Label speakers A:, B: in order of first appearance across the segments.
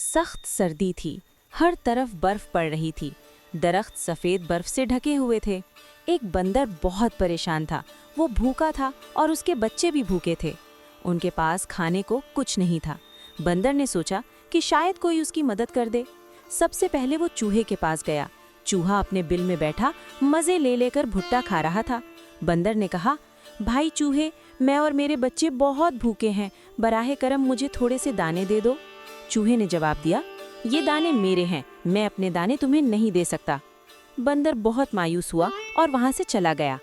A: सख्त सर्दी थी। हर तरफ बर्फ पड़ रही थी। दरख्त सफ़ेद बर्फ से ढके हुए थे। एक बंदर बहुत परेशान था। वो भूखा था और उसके बच्चे भी भूखे थे। उनके पास खाने को कुछ नहीं था। बंदर ने सोचा कि शायद कोई उसकी मदद कर दे। सबसे पहले वो चूहे के पास गया। चूहा अपने बिल में बैठा मज़े ले लेकर भुट्टा खा रहा था। बंदर ने कहा, भाई चूहे, मैं और मेरे बच्चे बहुत भूखे हैं, बराहे करम मुझे थोड़े से दाने दे दो। चूहे ने जवाब दिया, ये दाने मेरे हैं, मैं अपने दाने तुम्हें नहीं दे सकता। बंदर बहुत मायूस हुआ और वहाँ से चला गया।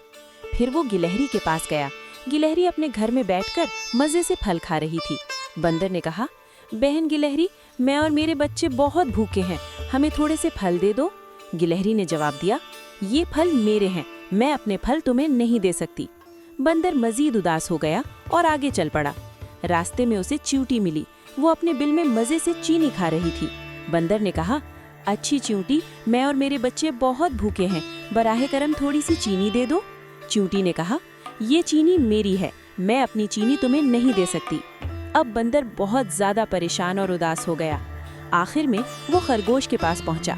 A: फिर वो गिलहरी के पास गया। गिलहरी अपने घर में बैठकर मज़े से फल खा रही थी। बंदर ने कहा, बहन गिलहरी, मैं और मेरे बच्चे बहुत भूखे हैं, हमें थोड़े से फल दे दो। गिलहरी ने जवाब दिया, ये फल मेरे हैं, मैं अपने फल तुम्हें नहीं दे सकती। बंदर मजीद उदास हो गया और आगे चल पड़ा। रास्ते में उसे चींटी मिली। वो अपने बिल में मज़े से चीनी खा रही थी। बंदर ने कहा, अच्छी चींटी, मैं और मेरे बच्चे बहुत भूखे हैं, बराहे करम थोड़ी सी चीनी दे दो। चींटी ने कहा, ये चीनी मेरी है, मैं अपनी चीनी तुम्हें नहीं दे सकती। अब बंदर बहुत ज़्यादा परेशान और उदास हो गया। आखिर में वो खरगोश के पास पहुंचा।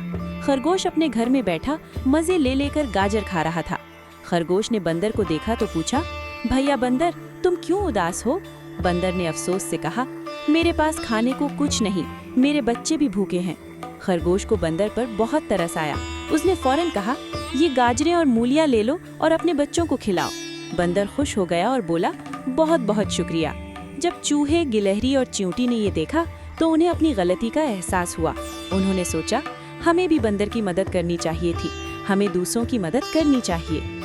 A: खरगोश अपने घर में बैठा मज़े ले लेकर गाजर खा रहा था। खरगोश ने बंदर को देखा तो पूछा, भैया बंदर, तुम क्यों उदास हो? बंदर ने अफसोस से कहा, मेरे पास खाने को कुछ नहीं, मेरे बच्चे भी भूखे हैं। खरगोश को बंदर पर बहुत तरस आया। उसने फौरन कहा, ये गाजरें और मूलियाँ ले लो और अपने बच्चों को खिलाओ। बंदर खुश हो गया और बोला, बहुत बहुत शुक्रिया। जब चूहे, गिलहरी और चींटी ने ये देखा तो उन्हें अपनी गलती का एहसास हुआ। उन्होंने सोचा, हमें भी बंदर की मदद करनी चाहिए थी, हमें दूसरों की मदद करनी चाहिए।